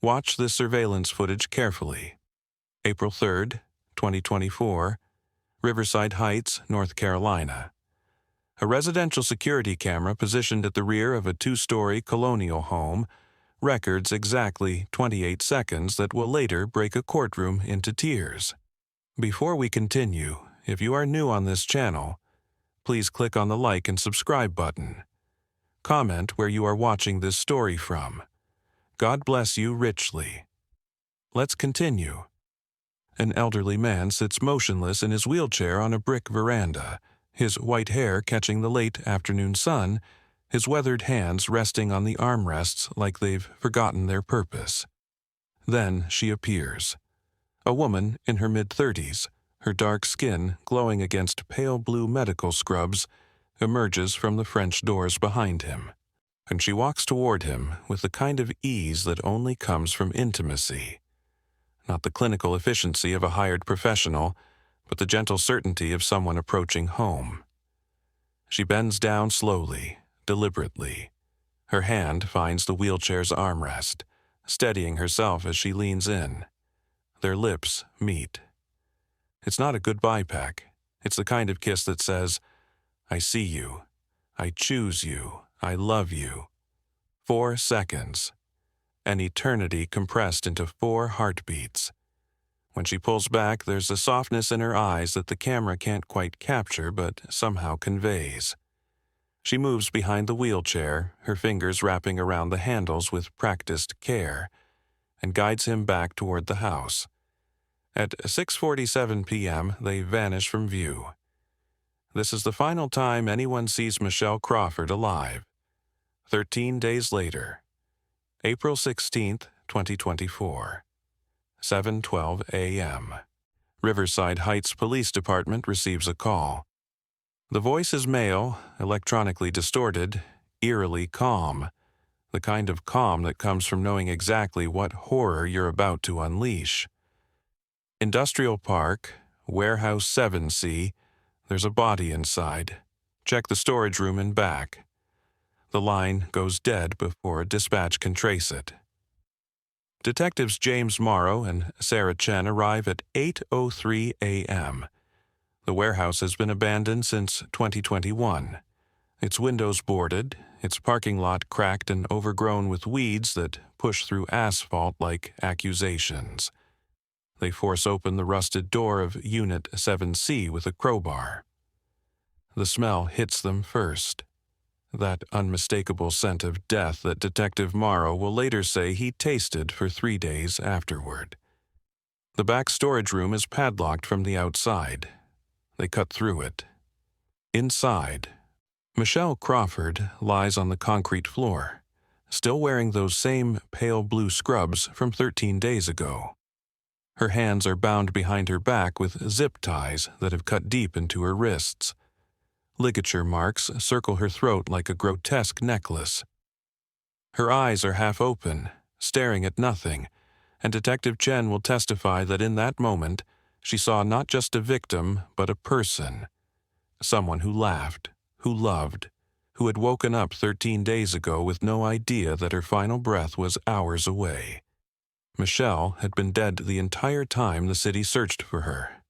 Watch this surveillance footage carefully. April 3rd, 2024, Riverside Heights, North Carolina. A residential security camera positioned at the rear of a two-story colonial home records exactly 28 seconds that will later break a courtroom into tears. Before we continue, if you are new on this channel, please click on the like and subscribe button. Comment where you are watching this story from. God bless you richly. Let's continue. An elderly man sits motionless in his wheelchair on a brick veranda, his white hair catching the late afternoon sun, his weathered hands resting on the armrests like they've forgotten their purpose. Then she appears. A woman in her mid-30s, her dark skin glowing against pale blue medical scrubs, emerges from the French doors behind him, and she walks toward him with the kind of ease that only comes from intimacy. Not the clinical efficiency of a hired professional, but the gentle certainty of someone approaching home. She bends down slowly, deliberately. Her hand finds the wheelchair's armrest, steadying herself as she leans in. Their lips meet. It's not a goodbye peck. It's the kind of kiss that says, "I see you. I choose you. I love you." 4 seconds. An eternity compressed into 4 heartbeats. When she pulls back, there's a softness in her eyes that the camera can't quite capture but somehow conveys. She moves behind the wheelchair, her fingers wrapping around the handles with practiced care, and guides him back toward the house. At 6:47 p.m., they vanish from view. This is the final time anyone sees Michelle Crawford alive. 13 days later, April 16th, 2024. 7:12 a.m. Riverside Heights Police Department receives a call. The voice is male, electronically distorted, eerily calm, the kind of calm that comes from knowing exactly what horror you're about to unleash. Industrial Park, Warehouse 7C, there's a body inside. Check the storage room and back. The line goes dead before a dispatch can trace it. Detectives James Morrow and Sarah Chen arrive at 8:03 a.m. The warehouse has been abandoned since 2021. Its windows boarded, its parking lot cracked and overgrown with weeds that push through asphalt like accusations. They force open the rusted door of Unit 7C with a crowbar. The smell hits them first. That unmistakable scent of death that Detective Morrow will later say he tasted for 3 days afterward. The back storage room is padlocked from the outside. They cut through it. Inside, Michelle Crawford lies on the concrete floor, still wearing those same pale blue scrubs from 13 days ago. Her hands are bound behind her back with zip ties that have cut deep into her wrists. Ligature marks circle her throat like a grotesque necklace. Her eyes are half open, staring at nothing, and Detective Chen will testify that in that moment, she saw not just a victim, but a person. Someone who laughed, who loved, who had woken up 13 days ago with no idea that her final breath was hours away. Michelle had been dead the entire time the city searched for her.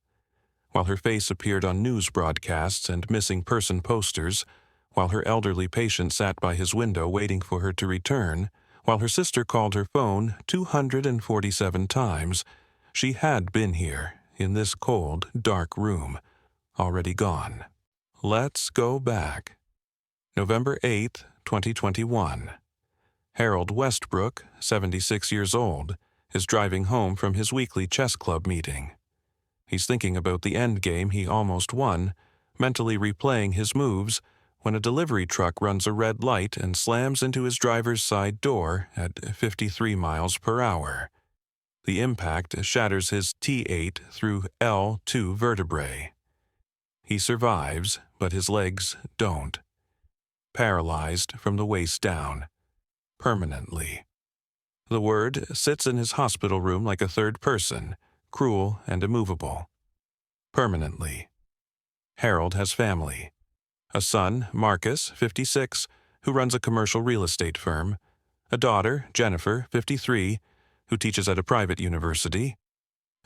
While her face appeared on news broadcasts and missing person posters, while her elderly patient sat by his window waiting for her to return, while her sister called her phone 247 times, she had been here, in this cold, dark room, already gone. Let's go back. November 8th, 2021. Harold Westbrook, 76 years old, is driving home from his weekly chess club meeting. He's thinking about the end game he almost won, mentally replaying his moves, when a delivery truck runs a red light and slams into his driver's side door at 53 miles per hour. The impact shatters his T8 through L2 vertebrae. He survives, but his legs don't. Paralyzed from the waist down. Permanently. The word sits in his hospital room like a third person, cruel and immovable. Permanently. Harold has family. A son, Marcus, 56, who runs a commercial real estate firm. A daughter, Jennifer, 53, who teaches at a private university,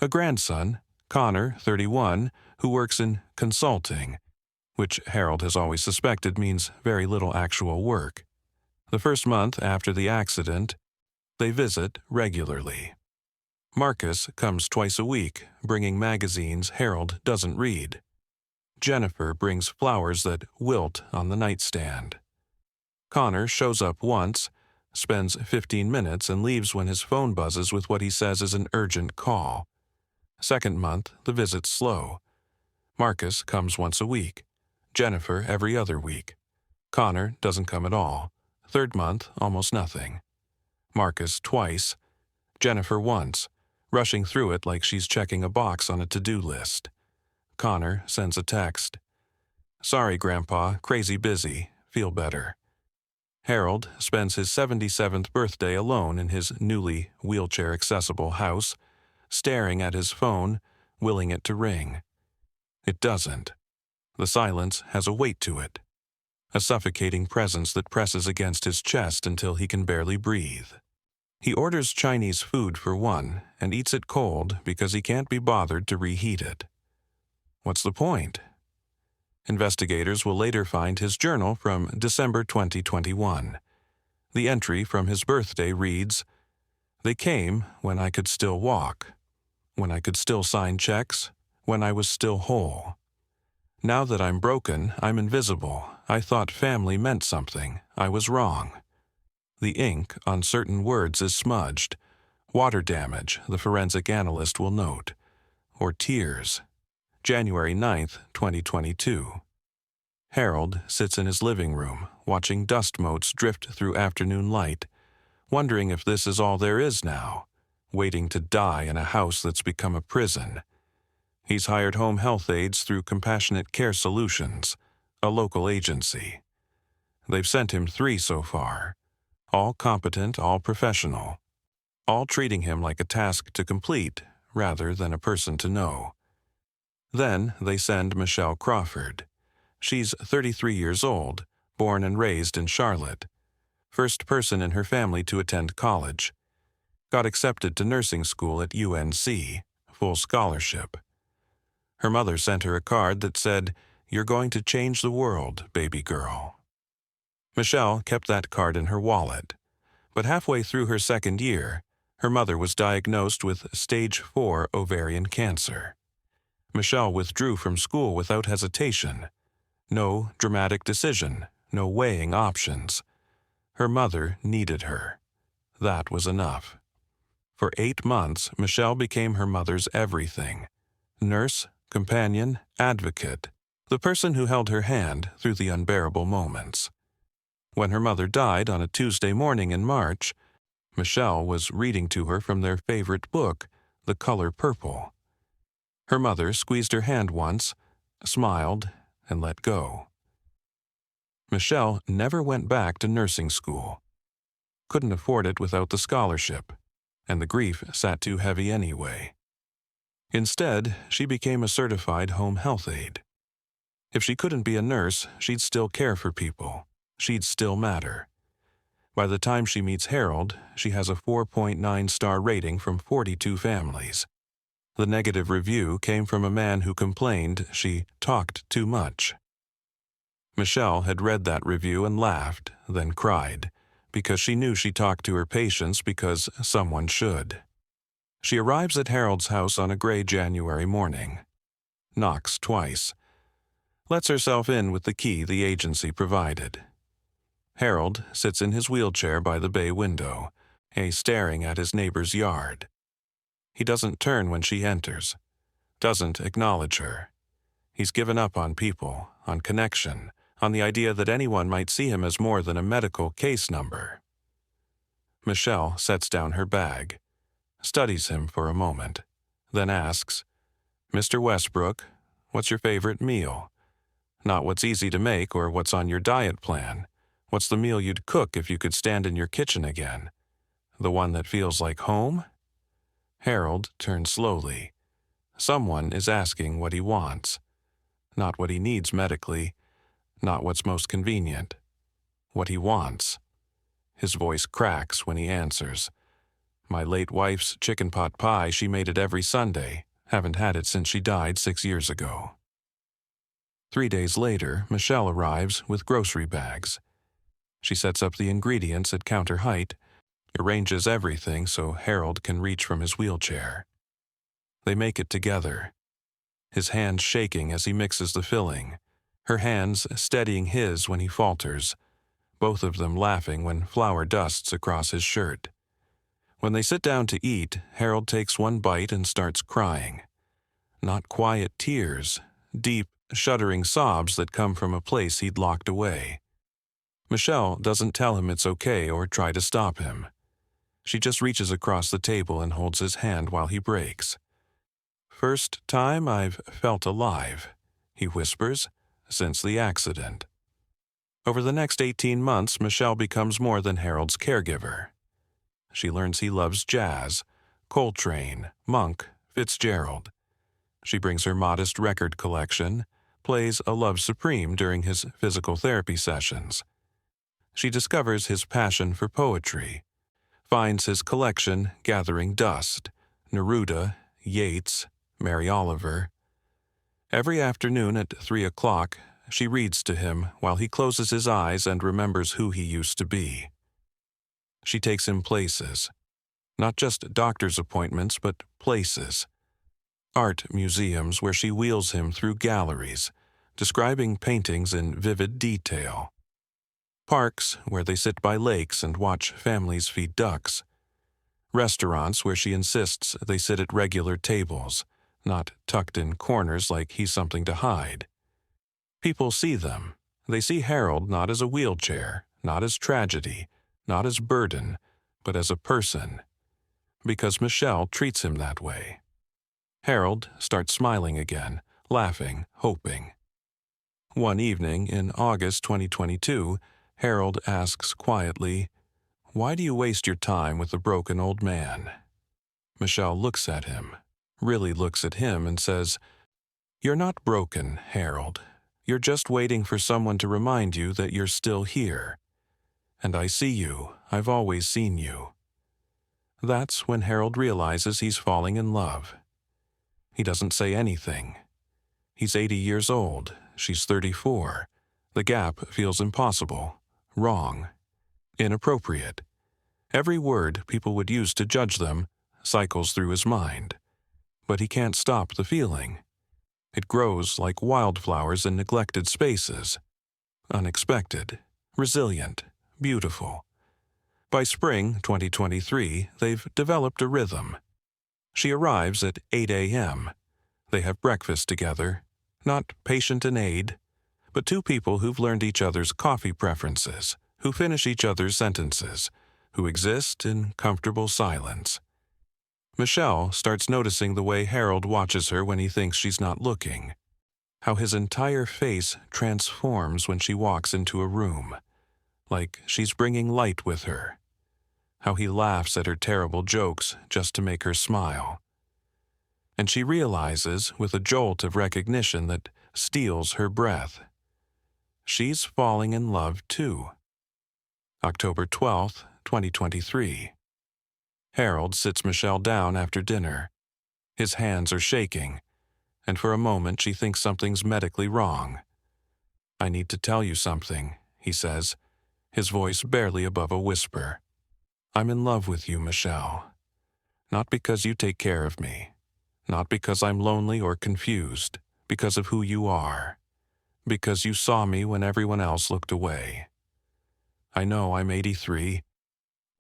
a grandson, Connor, 31, who works in consulting, which Harold has always suspected means very little actual work. The first month after the accident, they visit regularly. Marcus comes twice a week, bringing magazines Harold doesn't read. Jennifer brings flowers that wilt on the nightstand. Connor shows up once, spends 15 minutes and leaves when his phone buzzes with what he says is an urgent call. Second month, the visit's slow. Marcus comes once a week. Jennifer every other week. Connor doesn't come at all. Third month, almost nothing. Marcus twice. Jennifer once, rushing through it like she's checking a box on a to-do list. Connor sends a text. "Sorry, Grandpa, crazy busy. Feel better." Harold spends his 77th birthday alone in his newly wheelchair-accessible house, staring at his phone, willing it to ring. It doesn't. The silence has a weight to it, a suffocating presence that presses against his chest until he can barely breathe. He orders Chinese food for one and eats it cold because he can't be bothered to reheat it. What's the point? Investigators will later find his journal from December 2021. The entry from his birthday reads, "They came when I could still walk, when I could still sign checks, when I was still whole. Now that I'm broken, I'm invisible. I thought family meant something. I was wrong." The ink on certain words is smudged. Water damage, the forensic analyst will note. Or tears. January 9th, 2022. Harold sits in his living room, watching dust motes drift through afternoon light, wondering if this is all there is now, waiting to die in a house that's become a prison. He's hired home health aides through Compassionate Care Solutions, a local agency. They've sent him 3 so far, all competent, all professional, all treating him like a task to complete rather than a person to know. Then they send Michelle Crawford. She's 33 years old, born and raised in Charlotte. First person in her family to attend college. Got accepted to nursing school at UNC, full scholarship. Her mother sent her a card that said, "You're going to change the world, baby girl." Michelle kept that card in her wallet. But halfway through her second year, her mother was diagnosed with stage 4 ovarian cancer. Michelle withdrew from school without hesitation. No dramatic decision, no weighing options. Her mother needed her. That was enough. For 8 months, Michelle became her mother's everything. Nurse, companion, advocate, the person who held her hand through the unbearable moments. When her mother died on a Tuesday morning in March, Michelle was reading to her from their favorite book, The Color Purple. Her mother squeezed her hand once, smiled, and let go. Michelle never went back to nursing school. Couldn't afford it without the scholarship, and the grief sat too heavy anyway. Instead, she became a certified home health aide. If she couldn't be a nurse, she'd still care for people. She'd still matter. By the time she meets Harold, she has a 4.9-star rating from 42 families. The negative review came from a man who complained she talked too much. Michelle had read that review and laughed, then cried, because she knew she talked to her patients because someone should. She arrives at Harold's house on a gray January morning. Knocks twice. Lets herself in with the key the agency provided. Harold sits in his wheelchair by the bay window, staring at his neighbor's yard. He doesn't turn when she enters, doesn't acknowledge her. He's given up on people, on connection, on the idea that anyone might see him as more than a medical case number. Michelle sets down her bag, studies him for a moment, then asks, "Mr. Westbrook, what's your favorite meal? Not what's easy to make or what's on your diet plan. What's the meal you'd cook if you could stand in your kitchen again? The one that feels like home?" Harold turns slowly. Someone is asking what he wants. Not what he needs medically, not what's most convenient. What he wants. His voice cracks when he answers. My late wife's chicken pot pie, she made it every Sunday. Haven't had it since she died 6 years ago. 3 days later, Michelle arrives with grocery bags. She sets up the ingredients at counter height, arranges everything so Harold can reach from his wheelchair. They make it together, his hands shaking as he mixes the filling, her hands steadying his when he falters, both of them laughing when flour dusts across his shirt. When they sit down to eat, Harold takes one bite and starts crying. Not quiet tears, deep, shuddering sobs that come from a place he'd locked away. Michelle doesn't tell him it's okay or try to stop him. She just reaches across the table and holds his hand while he breaks. "First time I've felt alive," he whispers, "since the accident." Over the next 18 months, Michelle becomes more than Harold's caregiver. She learns he loves jazz, Coltrane, Monk, Fitzgerald. She brings her modest record collection, plays A Love Supreme during his physical therapy sessions. She discovers his passion for poetry, finds his collection gathering dust, Neruda, Yeats, Mary Oliver. Every afternoon at 3 o'clock, she reads to him while he closes his eyes and remembers who he used to be. She takes him places, not just doctor's appointments, but places. Art museums where she wheels him through galleries, describing paintings in vivid detail. Parks where they sit by lakes and watch families feed ducks. Restaurants where she insists they sit at regular tables, not tucked in corners like he's something to hide. People see them. They see Harold not as a wheelchair, not as tragedy, not as burden, but as a person. Because Michelle treats him that way. Harold starts smiling again, laughing, hoping. One evening in August 2022, Harold asks quietly, "Why do you waste your time with a broken old man?" Michelle looks at him, really looks at him and says, "You're not broken, Harold. You're just waiting for someone to remind you that you're still here. And I see you. I've always seen you." That's when Harold realizes he's falling in love. He doesn't say anything. He's 80 years old. She's 34. The gap feels impossible, wrong, inappropriate. Every word people would use to judge them cycles through his mind. But he can't stop the feeling. It grows like wildflowers in neglected spaces. Unexpected, resilient, beautiful. By spring 2023, they've developed a rhythm. She arrives at 8 a.m. They have breakfast together, not patient and aide, but two people who've learned each other's coffee preferences, who finish each other's sentences, who exist in comfortable silence. Michelle starts noticing the way Harold watches her when he thinks she's not looking, how his entire face transforms when she walks into a room, like she's bringing light with her, how he laughs at her terrible jokes just to make her smile. And she realizes, with a jolt of recognition that steals her breath, she's falling in love too. October 12th, 2023. Harold sits Michelle down after dinner. His hands are shaking, and for a moment she thinks something's medically wrong. "I need to tell you something," he says, his voice barely above a whisper. "I'm in love with you, Michelle. Not because you take care of me, not because I'm lonely or confused, because of who you are, because you saw me when everyone else looked away. I know I'm 83.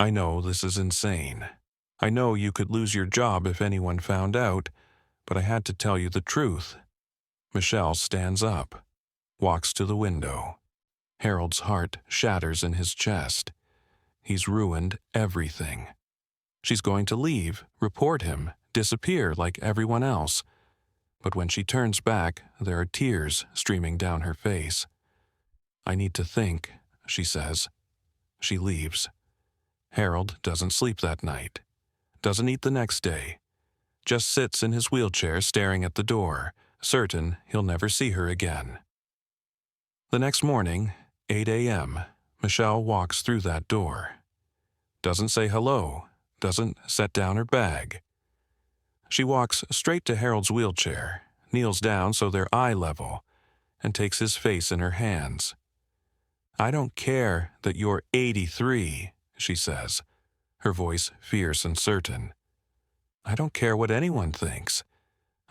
I know this is insane. I know you could lose your job if anyone found out, but I had to tell you the truth." Michelle stands up, walks to the window. Harold's heart shatters in his chest. He's ruined everything. She's going to leave, report him, disappear like everyone else. But when she turns back, there are tears streaming down her face. "I need to think," she says. She leaves. Harold doesn't sleep that night, doesn't eat the next day, just sits in his wheelchair staring at the door, certain he'll never see her again. The next morning, 8 a.m., Michelle walks through that door. Doesn't say hello, doesn't set down her bag. She walks straight to Harold's wheelchair, kneels down so they're eye level, and takes his face in her hands. "I don't care that you're 83, she says, her voice fierce and certain. "I don't care what anyone thinks.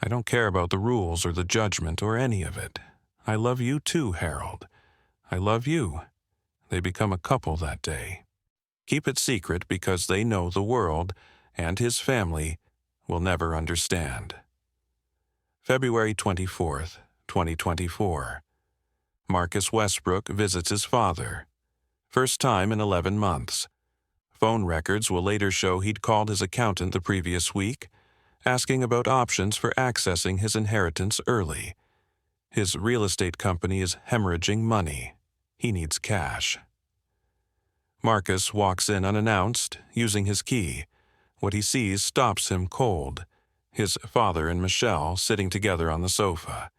I don't care about the rules or the judgment or any of it. I love you too, Harold. I love you." They become a couple that day. Keep it secret because they know the world and his family will never understand. February 24th, 2024. Marcus Westbrook visits his father. First time in 11 months. Phone records will later show he'd called his accountant the previous week, asking about options for accessing his inheritance early. His real estate company is hemorrhaging money. He needs cash. Marcus walks in unannounced, using his key. What he sees stops him cold. His father and Michelle sitting together on the sofa.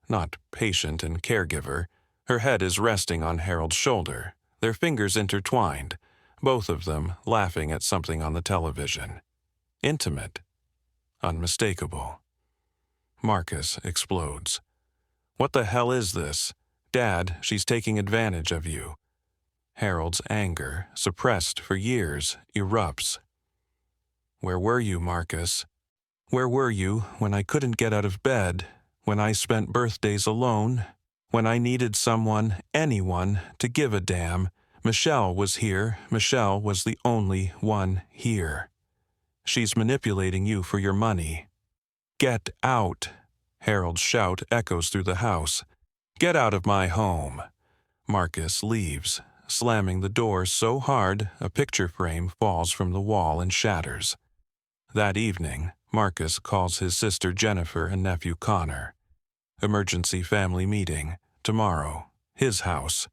Not patient and caregiver. Her head is resting on Harold's shoulder, their fingers intertwined, both of them laughing at something on the television. Intimate. Unmistakable. Marcus explodes. "What the hell is this? Dad, she's taking advantage of you." Harold's anger, suppressed for years, erupts. "Where were you, Marcus? Where were you when I couldn't get out of bed, when I spent birthdays alone, when I needed someone, anyone, to give a damn? Michelle was here. Michelle was the only one here. She's manipulating you for your money. Get out!" Harold's shout echoes through the house. "Get out of my home!" Marcus leaves, slamming the door so hard a picture frame falls from the wall and shatters. That evening, Marcus calls his sister Jennifer and nephew Connor. Emergency family meeting, tomorrow, his house.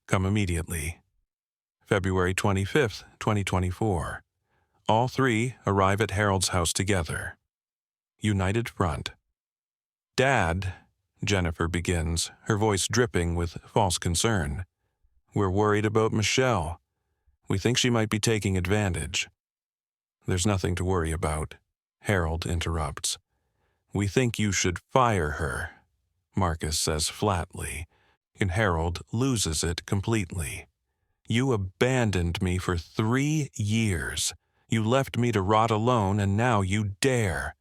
Come immediately. February 25th, 2024. All three arrive at Harold's house together. United front. "Dad," Jennifer begins, her voice dripping with false concern. "We're worried about Michelle. We think she might be taking advantage." "There's nothing to worry about," Harold interrupts. "We think you should fire her," Marcus says flatly, and Harold loses it completely. "You abandoned me for 3 years. You left me to rot alone, and now you dare.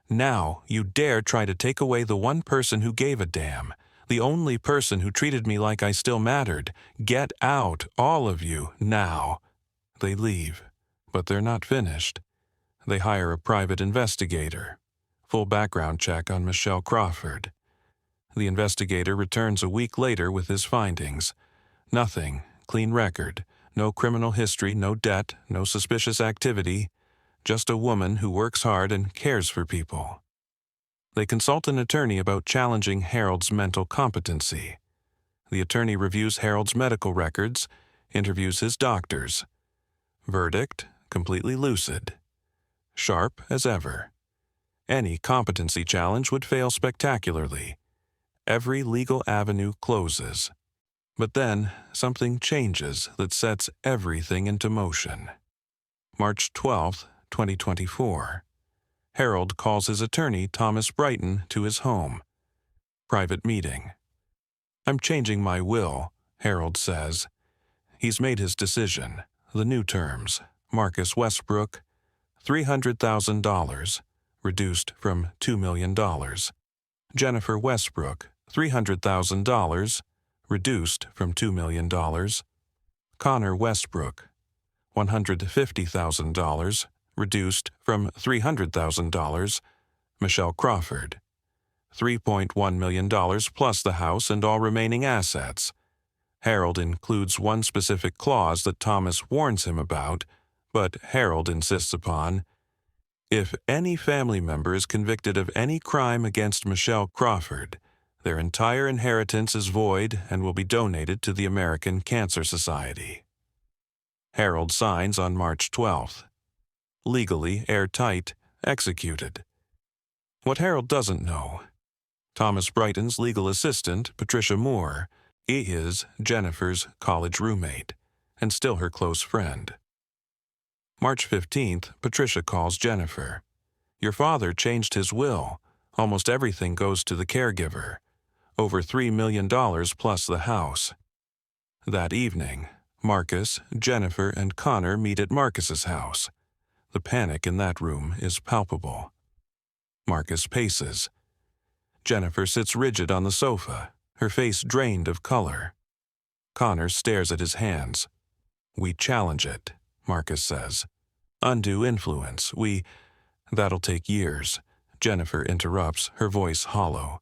Now you dare try to take away the one person who gave a damn, the only person who treated me like I still mattered. Get out, all of you, now." They leave, but they're not finished. They hire a private investigator. Full background check on Michelle Crawford. The investigator returns a week later with his findings. Nothing, clean record, no criminal history, no debt, no suspicious activity. Just a woman who works hard and cares for people. They consult an attorney about challenging Harold's mental competency. The attorney reviews Harold's medical records, interviews his doctors. Verdict, completely lucid. Sharp as ever. Any competency challenge would fail spectacularly. Every legal avenue closes. But then, something changes that sets everything into motion. March 12th, 2024. Harold calls his attorney Thomas Brighton to his home. Private meeting. "I'm changing my will," Harold says. He's made his decision. The new terms. Marcus Westbrook, $300,000, reduced from $2 million. Jennifer Westbrook, $300,000, reduced from $2 million. Connor Westbrook, $150,000, reduced from $300,000. Michelle Crawford, $3.1 million plus the house and all remaining assets. Harold includes one specific clause that Thomas warns him about, but Harold insists upon. If any family member is convicted of any crime against Michelle Crawford, their entire inheritance is void and will be donated to the American Cancer Society. Harold signs on March 12th. Legally airtight, executed. What Harold doesn't know. Thomas Brighton's legal assistant, Patricia Moore, is Jennifer's college roommate, and still her close friend. March 15th, Patricia calls Jennifer. Your father changed his will. Almost everything goes to the caregiver. Over $3 million plus the house. That evening, Marcus, Jennifer, and Connor meet at Marcus's house. The panic in that room is palpable. Marcus paces. Jennifer sits rigid on the sofa, her face drained of color. Connor stares at his hands. We challenge it, Marcus says. Undue influence. That'll take years. Jennifer interrupts, her voice hollow.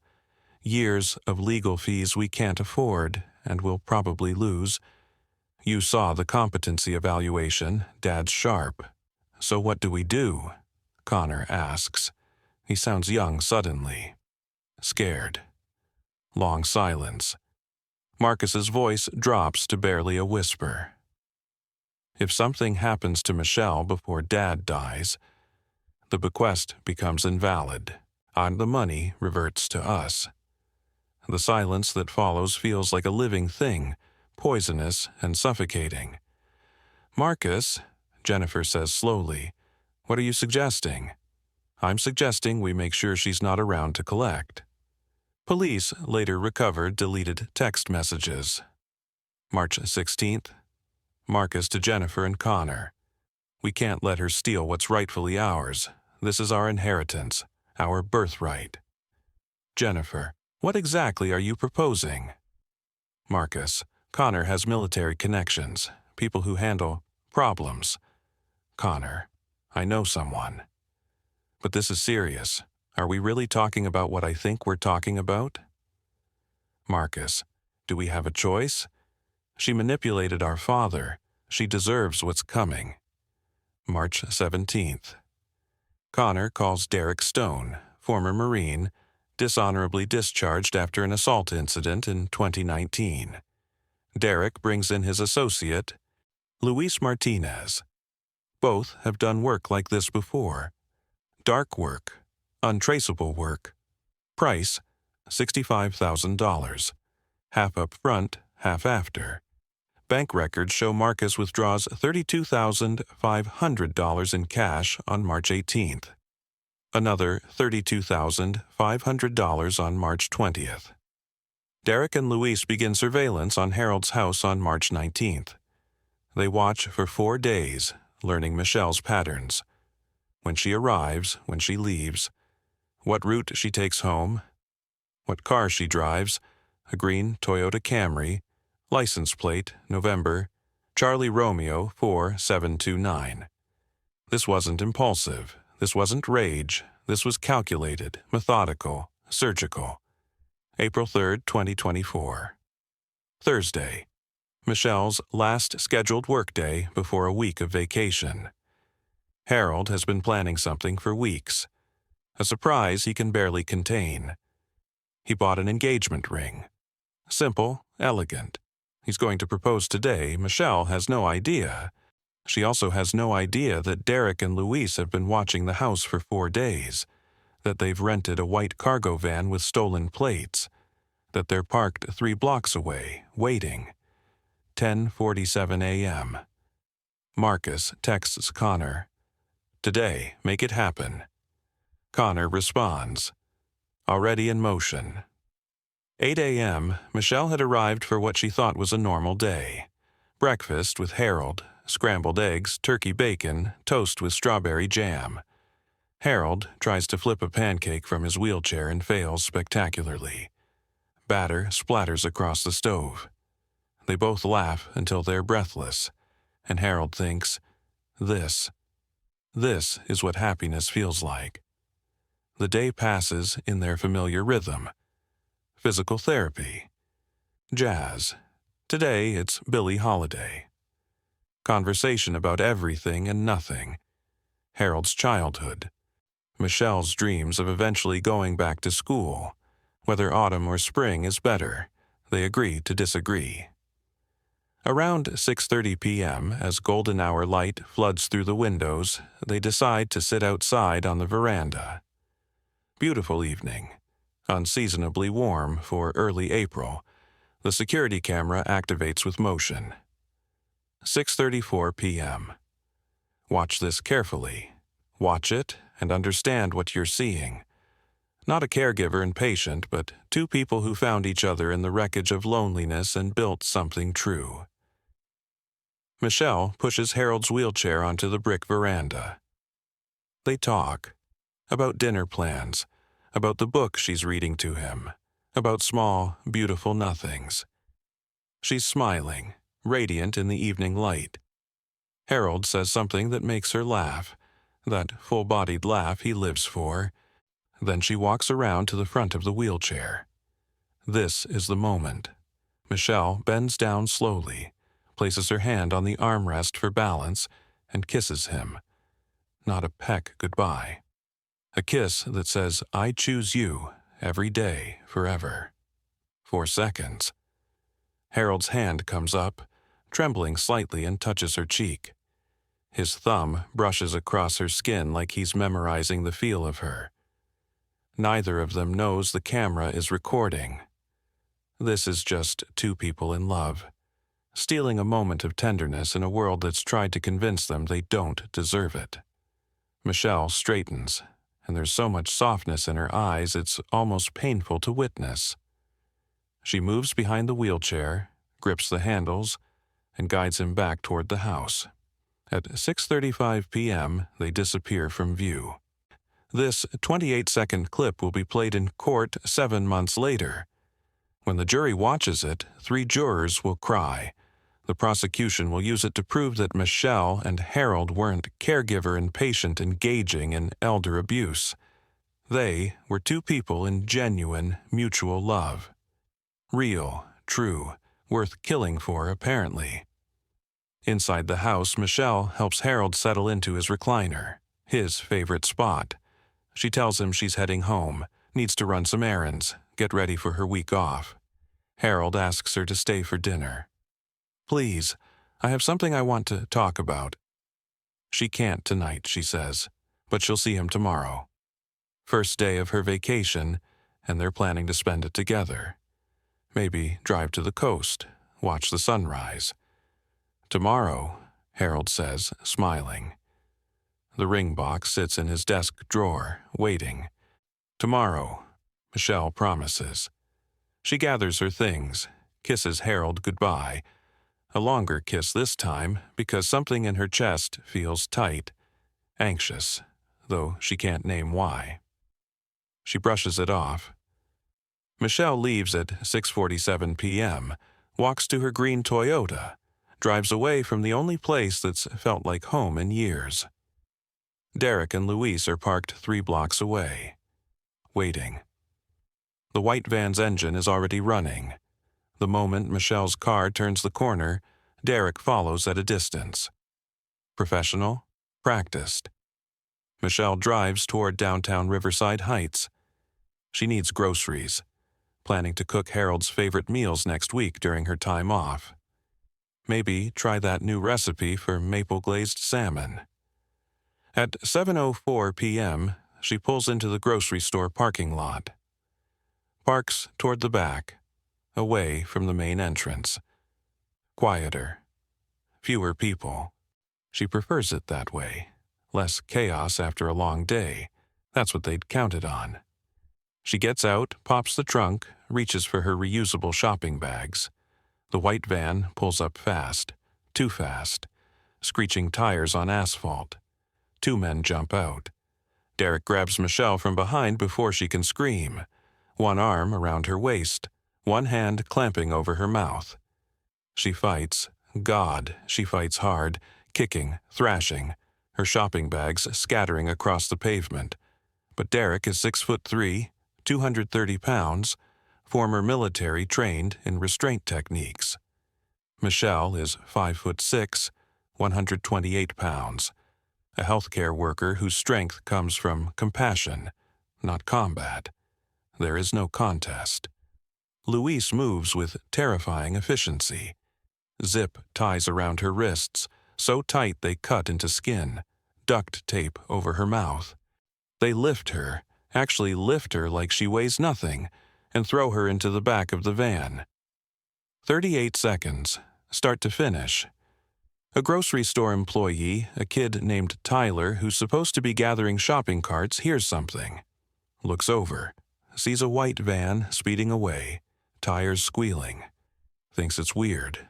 Years of legal fees we can't afford and will probably lose. You saw the competency evaluation. Dad's sharp. So what do we do? Connor asks. He sounds young suddenly. Scared. Long silence. Marcus's voice drops to barely a whisper. If something happens to Michelle before Dad dies, the bequest becomes invalid, and the money reverts to us. The silence that follows feels like a living thing, poisonous and suffocating. Marcus, Jennifer says slowly, what are you suggesting? I'm suggesting we make sure she's not around to collect. Police later recovered deleted text messages. March 16th. Marcus to Jennifer and Connor. We can't let her steal what's rightfully ours. This is our inheritance, our birthright. Jennifer, what exactly are you proposing? Marcus, Connor has military connections, people who handle problems. Connor, I know someone. But this is serious. Are we really talking about what I think we're talking about? Marcus, do we have a choice? She manipulated our father. She deserves what's coming. March 17th. Connor calls Derek Stone, former Marine, dishonorably discharged after an assault incident in 2019. Derek brings in his associate, Luis Martinez. Both have done work like this before. Dark work, untraceable work. Price, $65,000. Half up front, half after. Bank records show Marcus withdraws $32,500 in cash on March 18th. Another $32,500 on March 20th. Derek and Luis begin surveillance on Harold's house on March 19th. They watch for 4 days, learning Michelle's patterns. When she arrives, when she leaves, what route she takes home, what car she drives, a green Toyota Camry, license plate, November, Charlie Romeo 4729. This wasn't impulsive. This wasn't rage. This was calculated, methodical, surgical. April 3rd, 2024. Thursday. Michelle's last scheduled workday before a week of vacation. Harold has been planning something for weeks. A surprise he can barely contain. He bought an engagement ring. Simple, elegant. He's going to propose today. Michelle has no idea. She also has no idea that Derek and Luis have been watching the house for 4 days, that they've rented a white cargo van with stolen plates, that they're parked 3 blocks away, waiting. 10:47 a.m. Marcus texts Connor. Today, make it happen. Connor responds. Already in motion. 8 a.m., Michelle had arrived for what she thought was a normal day. Breakfast with Harold, scrambled eggs, turkey bacon, toast with strawberry jam. Harold tries to flip a pancake from his wheelchair and fails spectacularly. Batter splatters across the stove. They both laugh until they're breathless, and Harold thinks, This is what happiness feels like. The day passes in their familiar rhythm. Physical therapy. Jazz. Today it's Billie Holiday. Conversation about everything and nothing. Harold's childhood. Michelle's dreams of eventually going back to school. Whether autumn or spring is better. They agree to disagree. Around 6:30 p.m., as golden hour light floods through the windows, they decide to sit outside on the veranda. Beautiful evening. Unseasonably warm for early April. The security camera activates with motion. 6:34 p.m. Watch this carefully. Watch it and understand what you're seeing. Not a caregiver and patient, but two people who found each other in the wreckage of loneliness and built something true. Michelle pushes Harold's wheelchair onto the brick veranda. They talk about dinner plans, about the book she's reading to him, about small, beautiful nothings. She's smiling, radiant in the evening light. Harold says something that makes her laugh, that full-bodied laugh he lives for. Then she walks around to the front of the wheelchair. This is the moment. Michelle bends down slowly, places her hand on the armrest for balance, and kisses him. Not a peck goodbye. A kiss that says, "I choose you, every day, forever." 4 seconds. Harold's hand comes up, trembling slightly, and touches her cheek. His thumb brushes across her skin like he's memorizing the feel of her. Neither of them knows the camera is recording. This is just two people in love, stealing a moment of tenderness in a world that's tried to convince them they don't deserve it. Michelle straightens, and there's so much softness in her eyes it's almost painful to witness. She moves behind the wheelchair, grips the handles, and guides him back toward the house. At 6:35 p.m., they disappear from view. This 28-second clip will be played in court 7 months later. When the jury watches it, 3 jurors will cry. The prosecution will use it to prove that Michelle and Harold weren't caregiver and patient engaging in elder abuse. They were two people in genuine, mutual love. Real, true, worth killing for, apparently. Inside the house, Michelle helps Harold settle into his recliner, his favorite spot. She tells him she's heading home, needs to run some errands, get ready for her week off. Harold asks her to stay for dinner. "Please, I have something I want to talk about." She can't tonight, she says, but she'll see him tomorrow. First day of her vacation, and they're planning to spend it together. Maybe drive to the coast, watch the sunrise. "Tomorrow," Harold says, smiling. The ring box sits in his desk drawer, waiting. "Tomorrow," Michelle promises. She gathers her things, kisses Harold goodbye. A longer kiss this time because something in her chest feels tight, anxious, though she can't name why. She brushes it off. Michelle leaves at 6:47 p.m., walks to her green Toyota, drives away from the only place that's felt like home in years. Derek and Luis are parked 3 blocks away, waiting. The white van's engine is already running. The moment Michelle's car turns the corner, Derek follows at a distance. Professional, practiced. Michelle drives toward downtown Riverside Heights. She needs groceries, planning to cook Harold's favorite meals next week during her time off. Maybe try that new recipe for maple-glazed salmon. At 7:04 p.m., she pulls into the grocery store parking lot. Parks toward the back, away from the main entrance. Quieter. Fewer people. She prefers it that way. Less chaos after a long day. That's what they'd counted on. She gets out, pops the trunk, reaches for her reusable shopping bags. The white van pulls up fast. Too fast. Screeching tires on asphalt. 2 men jump out. Derek grabs Michelle from behind before she can scream. One arm around her waist, one hand clamping over her mouth. She fights. God, she fights hard, kicking, thrashing, her shopping bags scattering across the pavement. But Derek is 6'3", 230 pounds, former military trained in restraint techniques. Michelle is 5'6", 128 pounds, a healthcare worker whose strength comes from compassion, not combat. There is no contest. Luis moves with terrifying efficiency. Zip ties around her wrists, so tight they cut into skin, duct tape over her mouth. They lift her, actually lift her like she weighs nothing, and throw her into the back of the van. 38 seconds, start to finish. A grocery store employee, a kid named Tyler, who's supposed to be gathering shopping carts, hears something. Looks over, sees a white van speeding away, tires squealing. Thinks it's weird.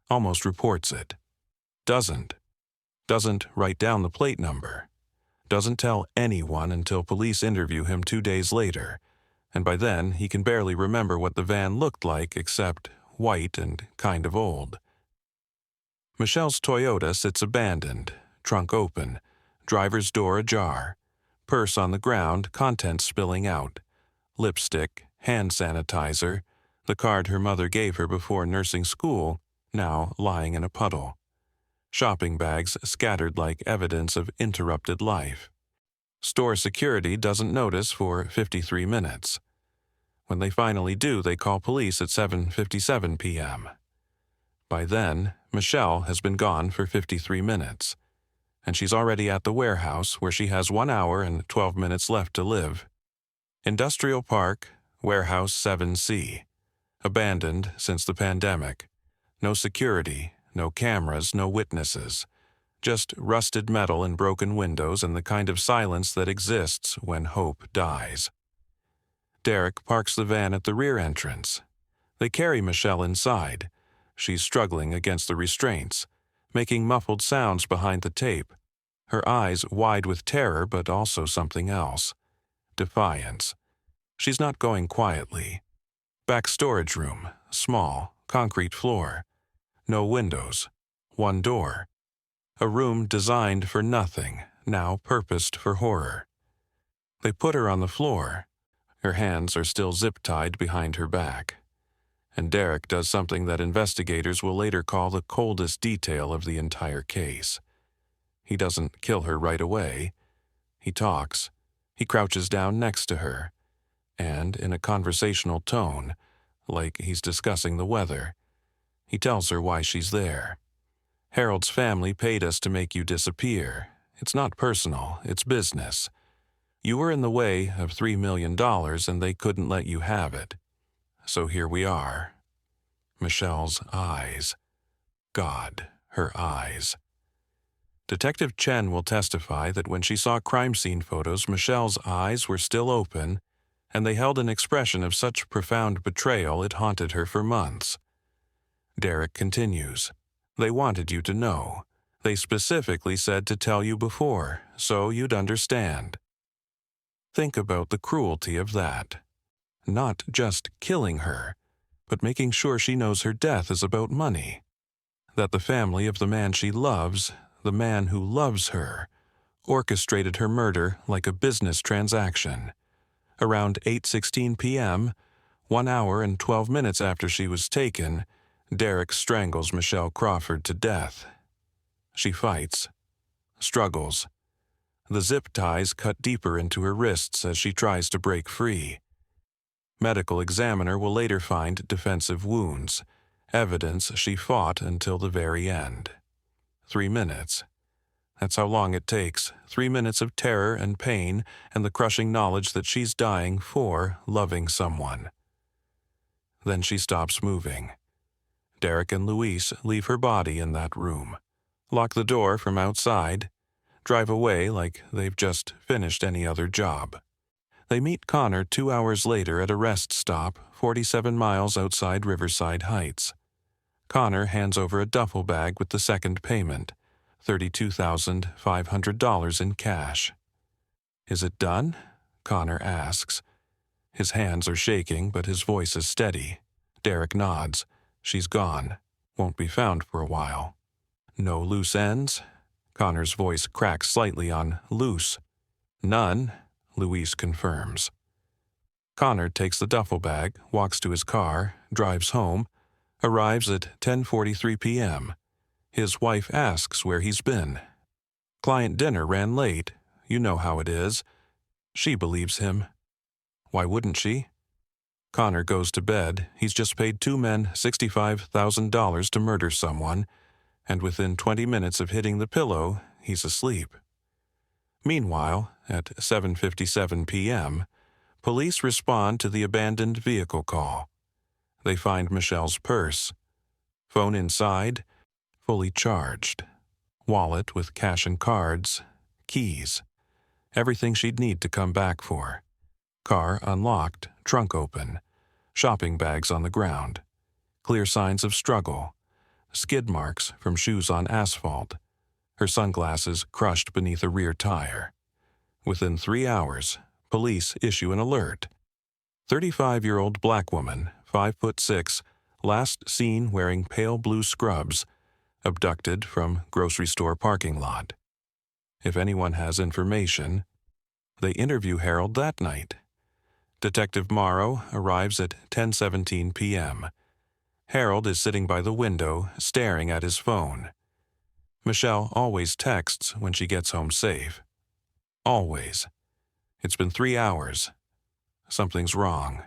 Almost reports it. Doesn't write down the plate number. Doesn't tell anyone until police interview him 2 days later, and by then he can barely remember what the van looked like except white and kind of old. Michelle's Toyota sits abandoned, trunk open, driver's door ajar, purse on the ground, contents spilling out, lipstick, hand sanitizer, the card her mother gave her before nursing school, now lying in a puddle. Shopping bags scattered like evidence of interrupted life. Store security doesn't notice for 53 minutes. When they finally do, they call police at 7:57 p.m. By then, Michelle has been gone for 53 minutes, and she's already at the warehouse where she has 1 hour and 12 minutes left to live. Industrial Park, Warehouse 7C. Abandoned since the pandemic. No security, no cameras, no witnesses. Just rusted metal and broken windows and the kind of silence that exists when hope dies. Derek parks the van at the rear entrance. They carry Michelle inside. She's struggling against the restraints, making muffled sounds behind the tape, her eyes wide with terror but also something else. Defiance. She's not going quietly. Back storage room, small, concrete floor. No windows. One door. A room designed for nothing, now purposed for horror. They put her on the floor. Her hands are still zip-tied behind her back. And Derek does something that investigators will later call the coldest detail of the entire case. He doesn't kill her right away. He talks. He crouches down next to her. And, in a conversational tone, like he's discussing the weather, he tells her why she's there. Harold's family paid us to make you disappear. It's not personal, it's business. You were in the way of $3 million and they couldn't let you have it. So here we are. Michelle's eyes. God, her eyes. Detective Chen will testify that when she saw crime scene photos, Michelle's eyes were still open, and they held an expression of such profound betrayal it haunted her for months. Derek continues. They wanted you to know. They specifically said to tell you before, so you'd understand. Think about the cruelty of that. Not just killing her, but making sure she knows her death is about money. That the family of the man she loves, the man who loves her, orchestrated her murder like a business transaction. Around 8:16 p.m., 1 hour and 12 minutes after she was taken, Derek strangles Michelle Crawford to death. She fights, struggles. The zip ties cut deeper into her wrists as she tries to break free. Medical examiner will later find defensive wounds, evidence she fought until the very end. 3 minutes. That's how long it takes, 3 minutes of terror and pain and the crushing knowledge that she's dying for loving someone. Then she stops moving. Derek and Luis leave her body in that room, lock the door from outside, drive away like they've just finished any other job. They meet Connor 2 hours later at a rest stop 47 miles outside Riverside Heights. Connor hands over a duffel bag with the second payment, $32,500 in cash. Is it done? Connor asks. His hands are shaking, but his voice is steady. Derek nods. She's gone. Won't be found for a while. No loose ends? Connor's voice cracks slightly on loose. None, Luis confirms. Connor takes the duffel bag, walks to his car, drives home, arrives at 10:43 p.m. His wife asks where he's been. Client dinner ran late. You know how it is. She believes him. Why wouldn't she? Connor goes to bed. He's just paid 2 men $65,000 to murder someone, and within 20 minutes of hitting the pillow, he's asleep. Meanwhile, at 7:57 p.m., police respond to the abandoned vehicle call. They find Michelle's purse. Phone inside, fully charged. Wallet with cash and cards, keys, everything she'd need to come back for. Car unlocked, trunk open, shopping bags on the ground. Clear signs of struggle, skid marks from shoes on asphalt, her sunglasses crushed beneath a rear tire. Within 3 hours, police issue an alert. 35-year-old black woman, 5'6", last seen wearing pale blue scrubs, abducted from grocery store parking lot. If anyone has information, they interview Harold that night. Detective Morrow arrives at 10:17 p.m. Harold is sitting by the window, staring at his phone. Michelle always texts when she gets home safe. Always. It's been 3 hours. Something's wrong.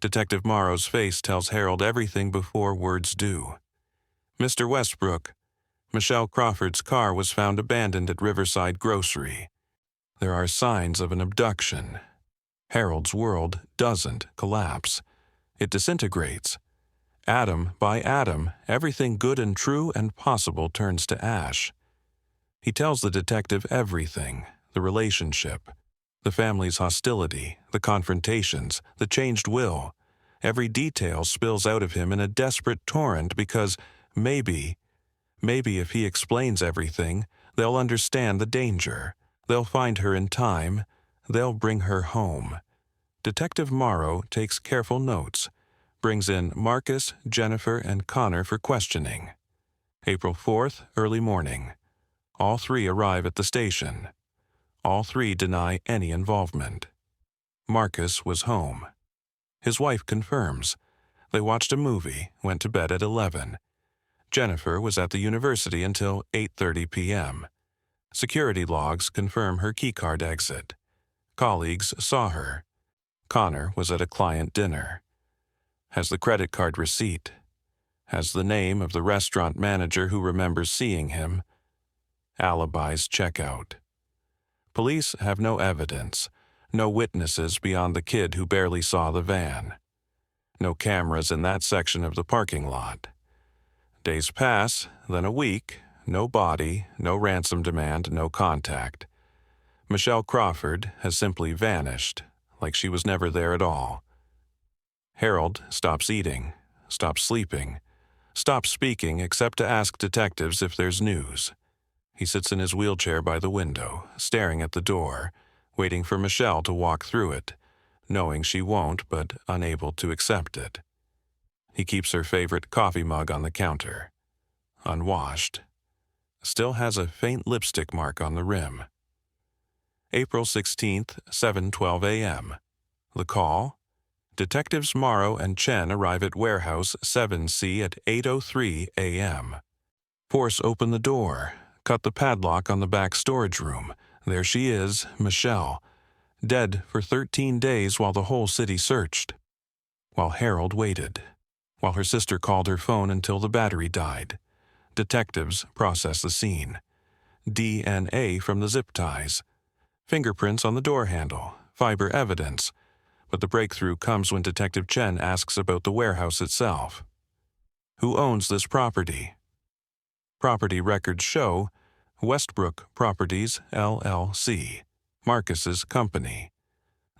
Detective Morrow's face tells Harold everything before words do. Mr. Westbrook, Michelle Crawford's car was found abandoned at Riverside Grocery. There are signs of an abduction. Harold's world doesn't collapse. It disintegrates. Atom by atom, everything good and true and possible turns to ash. He tells the detective everything, the relationship, the family's hostility, the confrontations, the changed will. Every detail spills out of him in a desperate torrent because maybe if he explains everything, they'll understand the danger. They'll find her in time. They'll bring her home. Detective Morrow takes careful notes, brings in Marcus, Jennifer, and Connor for questioning. April 4th, early morning. All three arrive at the station. All three deny any involvement. Marcus was home. His wife confirms. They watched a movie, went to bed at 11. Jennifer was at the university until 8:30 p.m. Security logs confirm her keycard exit. Colleagues saw her. Connor was at a client dinner. Has the credit card receipt. Has the name of the restaurant manager who remembers seeing him. Alibis check out. Police have no evidence, no witnesses beyond the kid who barely saw the van. No cameras in that section of the parking lot. Days pass, then a week, no body, no ransom demand, no contact. Michelle Crawford has simply vanished, like she was never there at all. Harold stops eating, stops sleeping, stops speaking except to ask detectives if there's news. He sits in his wheelchair by the window, staring at the door, waiting for Michelle to walk through it, knowing she won't but unable to accept it. He keeps her favorite coffee mug on the counter. Unwashed. Still has a faint lipstick mark on the rim. April 16th, 7:12 a.m. The call? Detectives Morrow and Chen arrive at Warehouse 7C at 8:03 a.m. Force open the door, cut the padlock on the back storage room. There she is, Michelle, dead for 13 days while the whole city searched. While Harold waited. While her sister called her phone until the battery died. Detectives process the scene. DNA from the zip ties. Fingerprints on the door handle. Fiber evidence. But the breakthrough comes when Detective Chen asks about the warehouse itself. Who owns this property? Property records show Westbrook Properties, LLC, Marcus's company,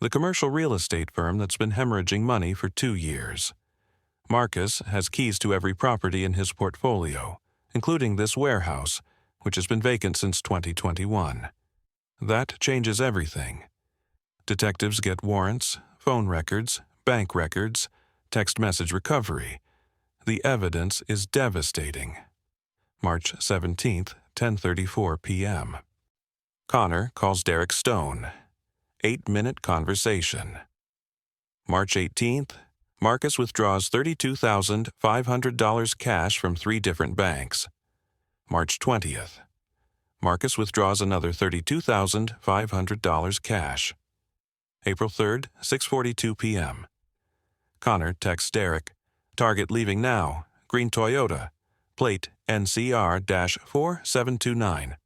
the commercial real estate firm that's been hemorrhaging money for 2 years. Marcus has keys to every property in his portfolio, including this warehouse, which has been vacant since 2021. That changes everything. Detectives get warrants, phone records, bank records, text message recovery. The evidence is devastating. March 17th, 10:34 p.m. Connor calls Derek Stone. 8-minute conversation. March 18th, Marcus withdraws $32,500 cash from 3 different banks. March 20th, Marcus withdraws another $32,500 cash. April 3rd, 6:42 p.m. Connor texts Derek, "Target leaving now, green Toyota, plate NCR-4729.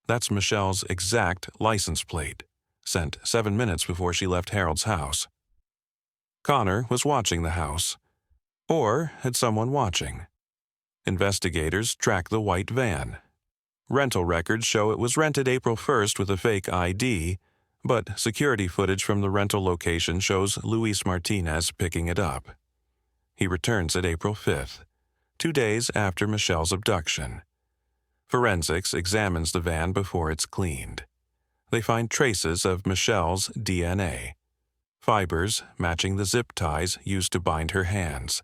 That's Michelle's exact license plate, sent 7 minutes before she left Harold's house. Connor was watching the house. Or had someone watching. Investigators track the white van. Rental records show it was rented April 1st with a fake ID, but security footage from the rental location shows Luis Martinez picking it up. He returns it April 5th, 2 days after Michelle's abduction. Forensics examines the van before it's cleaned. They find traces of Michelle's DNA, fibers matching the zip ties used to bind her hands,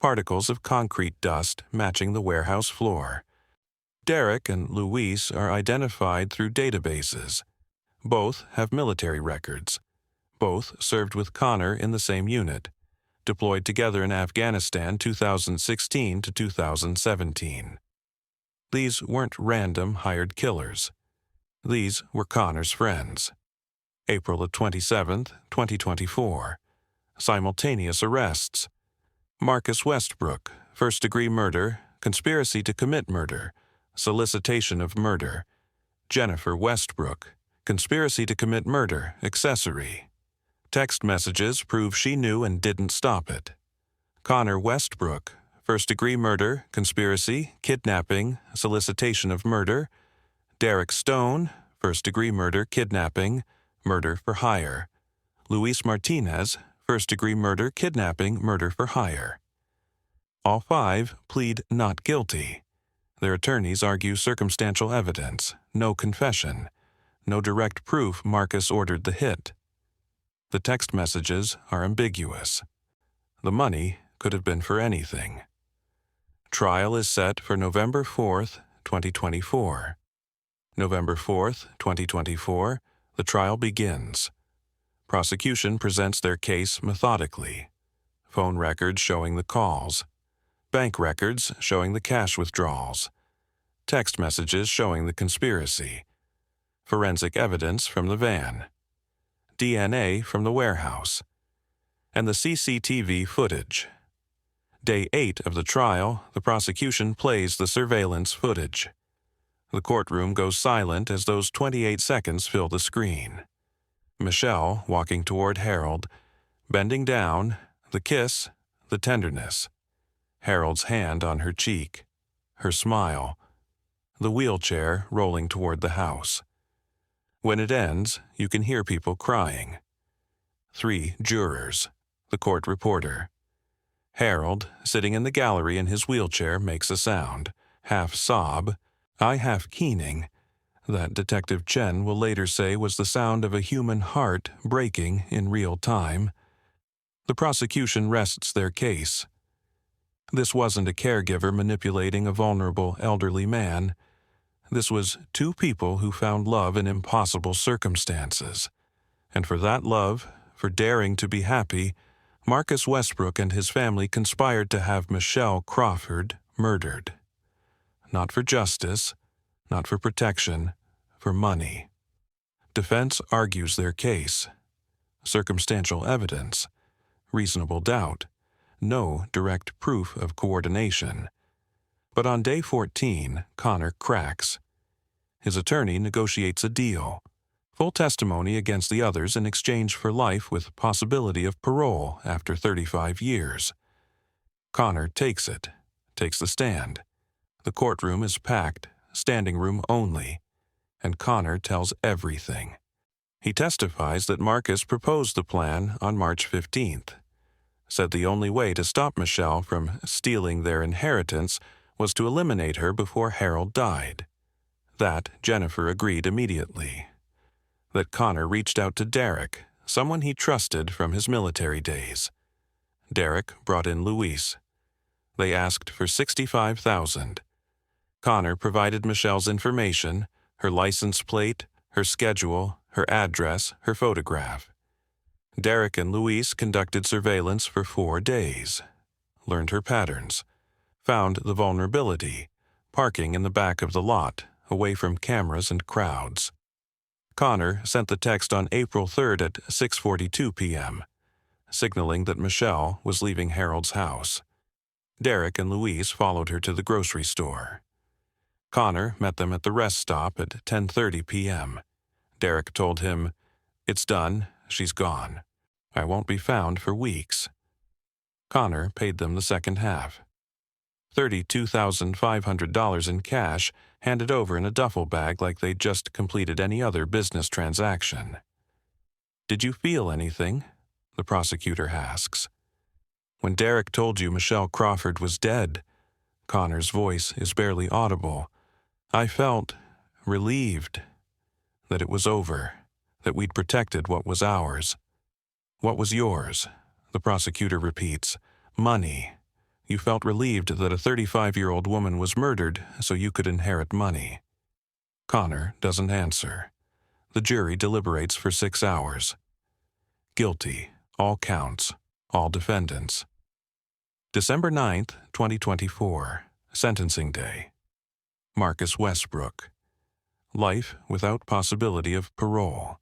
particles of concrete dust matching the warehouse floor. Derek and Luis are identified through databases. Both have military records. Both served with Connor in the same unit, deployed together in Afghanistan 2016 to 2017. These weren't random hired killers. These were Connor's friends. April 27, 2024. Simultaneous arrests. Marcus Westbrook, first-degree murder, conspiracy to commit murder, solicitation of murder. Jennifer Westbrook, conspiracy to commit murder, accessory. Text messages prove she knew and didn't stop it. Connor Westbrook, first-degree murder, conspiracy, kidnapping, solicitation of murder. Derek Stone, first-degree murder, kidnapping, murder for hire. Luis Martinez, first-degree murder, kidnapping, murder for hire. All 5 plead not guilty. Their attorneys argue circumstantial evidence, no confession, no direct proof Marcus ordered the hit. The text messages are ambiguous. The money could have been for anything. Trial is set for November 4th, 2024. November 4th, 2024, the trial begins. Prosecution presents their case methodically. Phone records showing the calls. Bank records showing the cash withdrawals. Text messages showing the conspiracy. Forensic evidence from the van. DNA from the warehouse. And the CCTV footage. Day 8 of the trial, the prosecution plays the surveillance footage. The courtroom goes silent as those 28 seconds fill the screen. Michelle walking toward Harold, bending down, the kiss, the tenderness. Harold's hand on her cheek, her smile, the wheelchair rolling toward the house. When it ends, you can hear people crying. 3 jurors, the court reporter. Harold, sitting in the gallery in his wheelchair, makes a sound, half sob, half keening, that Detective Chen will later say was the sound of a human heart breaking in real time. The prosecution rests their case. This wasn't a caregiver manipulating a vulnerable elderly man. This was 2 people who found love in impossible circumstances. And for that love, for daring to be happy, Marcus Westbrook and his family conspired to have Michelle Crawford murdered. Not for justice, not for protection, for money. Defense argues their case. Circumstantial evidence, reasonable doubt, no direct proof of coordination. But on day 14, Connor cracks. His attorney negotiates a deal. Full testimony against the others in exchange for life with possibility of parole after 35 years. Connor takes it, takes the stand. The courtroom is packed, standing room only, and Connor tells everything. He testifies that Marcus proposed the plan on March 15th, said the only way to stop Michelle from stealing their inheritance was to eliminate her before Harold died. That Jennifer agreed immediately. That Connor reached out to Derek, someone he trusted from his military days. Derek brought in Luis. They asked for $65,000. Connor provided Michelle's information, her license plate, her schedule, her address, her photograph. Derek and Luis conducted surveillance for 4 days, learned her patterns, found the vulnerability, parking in the back of the lot, away from cameras and crowds. Connor sent the text on April 3rd at 6:42 p.m., signaling that Michelle was leaving Harold's house. Derek and Luis followed her to the grocery store. Connor met them at the rest stop at 10:30 p.m. Derek told him, "It's done, she's gone. I won't be found for weeks." Connor paid them the second half. $32,500 in cash handed over in a duffel bag like they'd just completed any other business transaction. "Did you feel anything?" the prosecutor asks. "When Derek told you Michelle Crawford was dead," Connor's voice is barely audible, "I felt relieved that it was over, that we'd protected what was ours." "What was yours?" the prosecutor repeats. "Money. You felt relieved that a 35-year-old woman was murdered so you could inherit money." Connor doesn't answer. The jury deliberates for 6 hours. Guilty, all counts, all defendants. December 9th, 2024, Sentencing Day. Marcus Westbrook. Life without possibility of parole.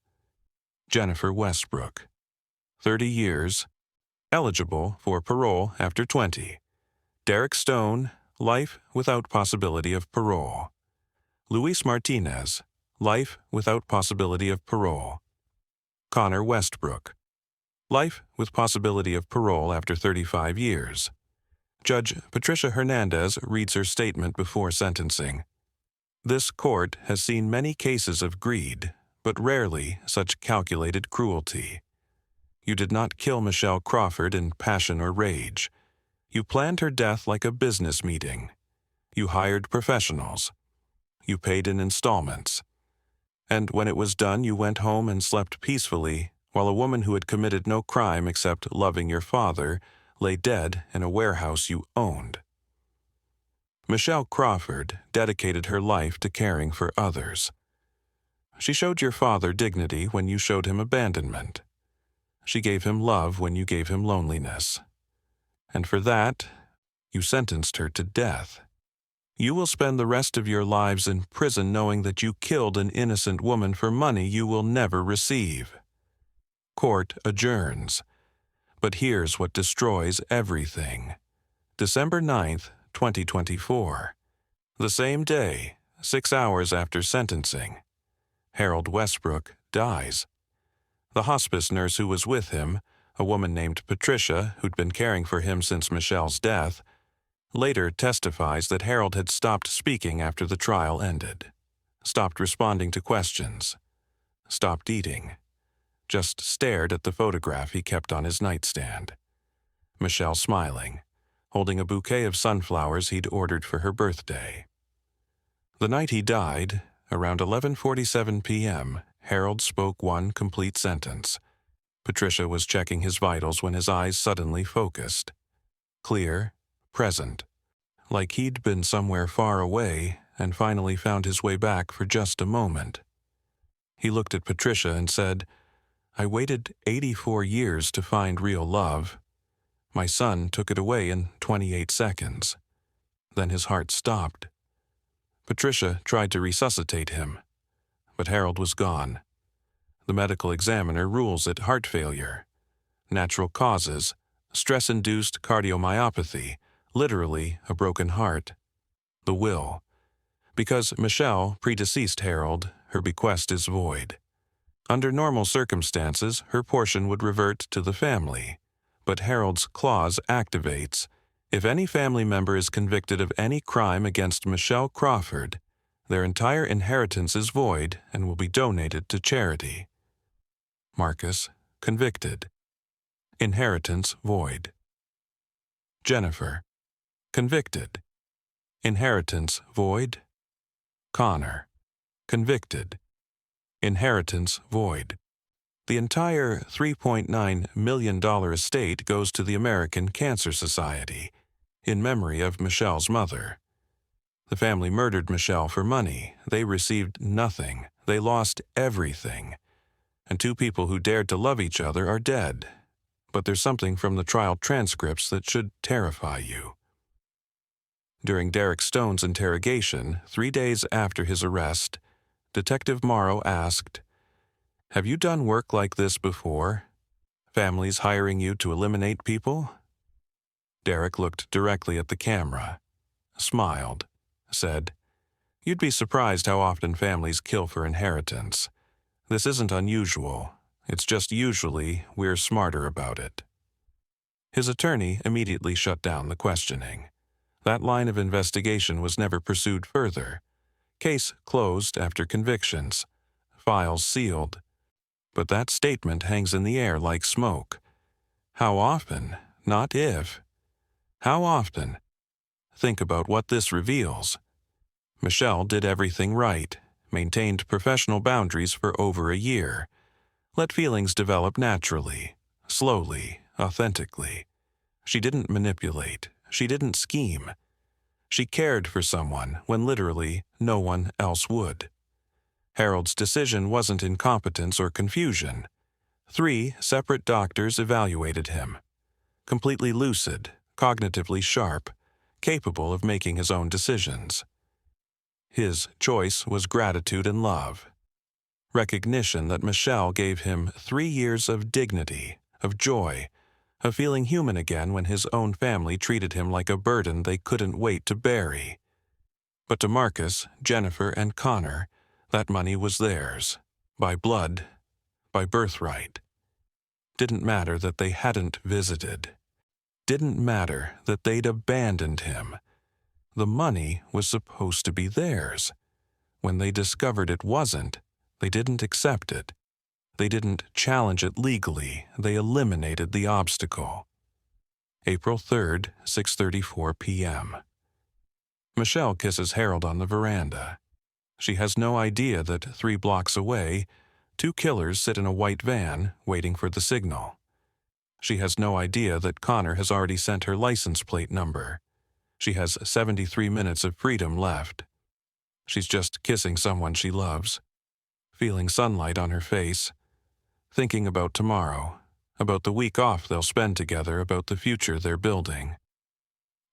Jennifer Westbrook. 30 years. Eligible for parole after 20. Derek Stone. Life without possibility of parole. Luis Martinez. Life without possibility of parole. Connor Westbrook. Life with possibility of parole after 35 years. Judge Patricia Hernandez reads her statement before sentencing. "This court has seen many cases of greed, but rarely such calculated cruelty. You did not kill Michelle Crawford in passion or rage. You planned her death like a business meeting. You hired professionals. You paid in installments. And when it was done, you went home and slept peacefully, while a woman who had committed no crime except loving your father lay dead in a warehouse you owned. Michelle Crawford dedicated her life to caring for others. She showed your father dignity when you showed him abandonment. She gave him love when you gave him loneliness. And for that, you sentenced her to death. You will spend the rest of your lives in prison knowing that you killed an innocent woman for money you will never receive." Court adjourns. But here's what destroys everything. December 9th, 2024. The same day, 6 hours after sentencing, Harold Westbrook dies. The hospice nurse who was with him, a woman named Patricia who'd been caring for him since Michelle's death, later testifies that Harold had stopped speaking after the trial ended, stopped responding to questions, stopped eating, just stared at the photograph he kept on his nightstand. Michelle smiling, holding a bouquet of sunflowers he'd ordered for her birthday. The night he died, around 11:47 p.m., Harold spoke one complete sentence. Patricia was checking his vitals when his eyes suddenly focused. Clear, present, like he'd been somewhere far away and finally found his way back for just a moment. He looked at Patricia and said, "I waited 84 years to find real love. My son took it away in 28 seconds. Then his heart stopped. Patricia tried to resuscitate him, but Harold was gone. The medical examiner rules it heart failure. Natural causes, stress-induced cardiomyopathy, literally a broken heart. The will. Because Michelle predeceased Harold, her bequest is void. Under normal circumstances, her portion would revert to the family, but Harold's clause activates. If any family member is convicted of any crime against Michelle Crawford, their entire inheritance is void and will be donated to charity. Marcus, convicted. Inheritance void. Jennifer, convicted. Inheritance void. Connor, convicted. Inheritance void. The entire $3.9 million estate goes to the American Cancer Society, in memory of Michelle's mother. The family murdered Michelle for money. They received nothing. They lost everything. And two people who dared to love each other are dead. But there's something from the trial transcripts that should terrify you. During Derek Stone's interrogation, 3 days after his arrest, Detective Morrow asked, "Have you done work like this before? Families hiring you to eliminate people?" Derek looked directly at the camera, smiled, said, "You'd be surprised how often families kill for inheritance. This isn't unusual. It's just usually we're smarter about it." His attorney immediately shut down the questioning. That line of investigation was never pursued further. Case closed after convictions. Files sealed. But that statement hangs in the air like smoke. How often, not if. How often? Think about what this reveals. Michelle did everything right, maintained professional boundaries for over a year, let feelings develop naturally, slowly, authentically. She didn't manipulate. She didn't scheme. She cared for someone when literally no one else would. Harold's decision wasn't incompetence or confusion. 3 separate doctors evaluated him. Completely lucid, cognitively sharp, capable of making his own decisions. His choice was gratitude and love. Recognition that Michelle gave him 3 years of dignity, of joy, of feeling human again when his own family treated him like a burden they couldn't wait to bury. But to Marcus, Jennifer, and Connor, that money was theirs, by blood, by birthright. Didn't matter that they hadn't visited. Didn't matter that they'd abandoned him. The money was supposed to be theirs. When they discovered it wasn't, they didn't accept it. They didn't challenge it legally. They eliminated the obstacle. April 3rd, 6:34 p.m. Michelle kisses Harold on the veranda. She has no idea that 3 blocks away, 2 killers sit in a white van waiting for the signal. She has no idea that Connor has already sent her license plate number. She has 73 minutes of freedom left. She's just kissing someone she loves, feeling sunlight on her face, thinking about tomorrow, about the week off they'll spend together, about the future they're building.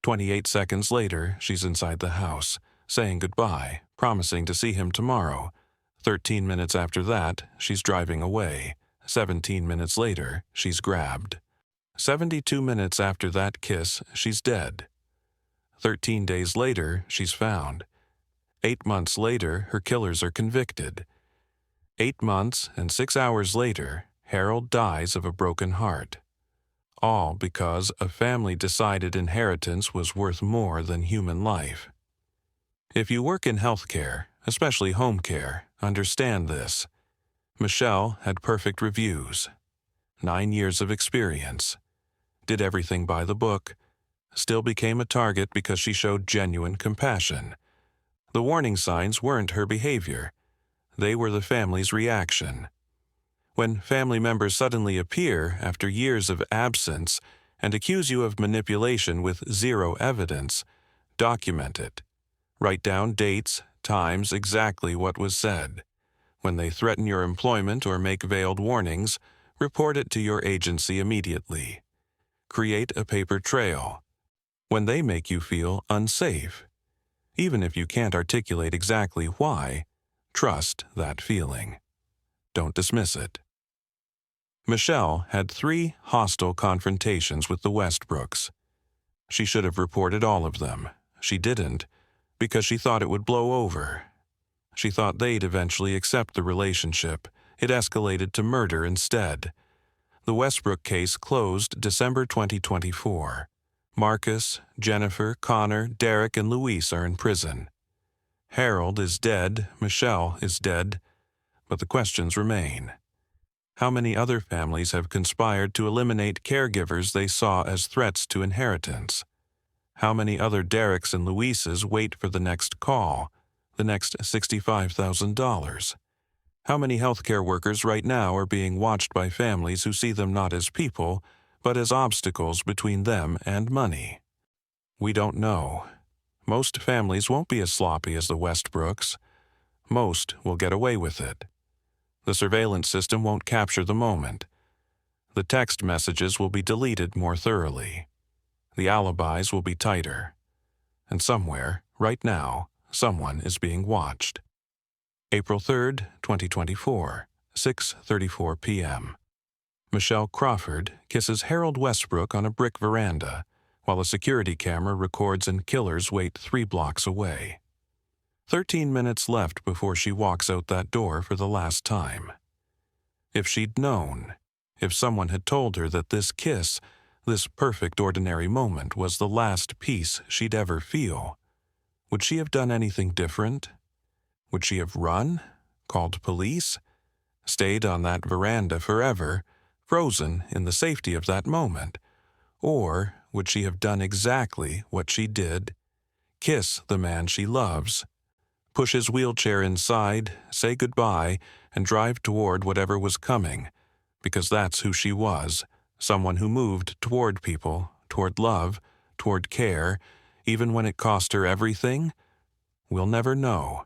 28 seconds later, she's inside the house, saying goodbye, promising to see him tomorrow. 13 minutes after that, she's driving away. 17 minutes later, she's grabbed. 72 minutes after that kiss, she's dead. 13 days later, she's found. 8 months later, her killers are convicted. 8 months and 6 hours later, Harold dies of a broken heart. All because a family decided inheritance was worth more than human life. If you work in healthcare, especially home care, understand this. Michelle had perfect reviews, 9 years of experience, did everything by the book, still became a target because she showed genuine compassion. The warning signs weren't her behavior. They were the family's reaction. When family members suddenly appear after years of absence and accuse you of manipulation with 0 evidence, document it. Write down dates, times, exactly what was said. When they threaten your employment or make veiled warnings, report it to your agency immediately. Create a paper trail. When they make you feel unsafe, even if you can't articulate exactly why, trust that feeling. Don't dismiss it. Michelle had 3 hostile confrontations with the Westbrooks. She should have reported all of them. She didn't, because she thought it would blow over. She thought they'd eventually accept the relationship. It escalated to murder instead. The Westbrook case closed December 2024. Marcus, Jennifer, Connor, Derek, and Luis are in prison. Harold is dead, Michelle is dead, but the questions remain. How many other families have conspired to eliminate caregivers they saw as threats to inheritance? How many other Dereks and Luises wait for the next call, the next $65,000? How many healthcare workers right now are being watched by families who see them not as people, but as obstacles between them and money? We don't know. Most families won't be as sloppy as the Westbrooks. Most will get away with it. The surveillance system won't capture the moment. The text messages will be deleted more thoroughly. The alibis will be tighter. And somewhere, right now, someone is being watched. April 3rd, 2024, 6:34 p.m. Michelle Crawford kisses Harold Westbrook on a brick veranda, while a security camera records and killers wait 3 blocks away. 13 minutes left before she walks out that door for the last time. If she'd known, if someone had told her that this kiss, This perfect ordinary moment was the last peace she'd ever feel. Would she have done anything different? Would she have run? Called police? Stayed on that veranda forever, frozen in the safety of that moment? Or would she have done exactly what she did? Kiss the man she loves, push his wheelchair inside, say goodbye, and drive toward whatever was coming, because that's who she was, someone who moved toward people, toward love, toward care, even when it cost her everything? We'll never know.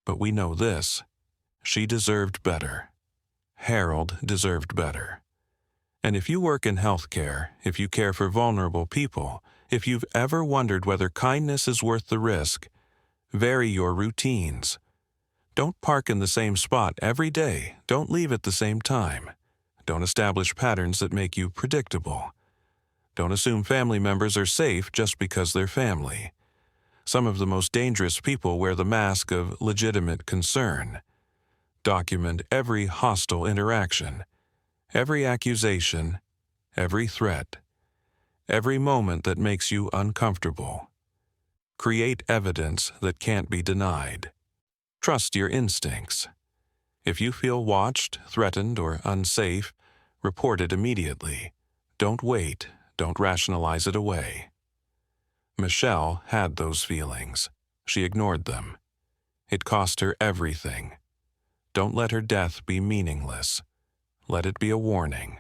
But we know this: she deserved better. Harold deserved better. And if you work in healthcare, if you care for vulnerable people, if you've ever wondered whether kindness is worth the risk, vary your routines. Don't park in the same spot every day. Don't leave at the same time. Don't establish patterns that make you predictable. Don't assume family members are safe just because they're family. Some of the most dangerous people wear the mask of legitimate concern. Document every hostile interaction, every accusation, every threat, every moment that makes you uncomfortable. Create evidence that can't be denied. Trust your instincts. If you feel watched, threatened, or unsafe, report it immediately. Don't wait. Don't rationalize it away. Michelle had those feelings. She ignored them. It cost her everything. Don't let her death be meaningless. Let it be a warning.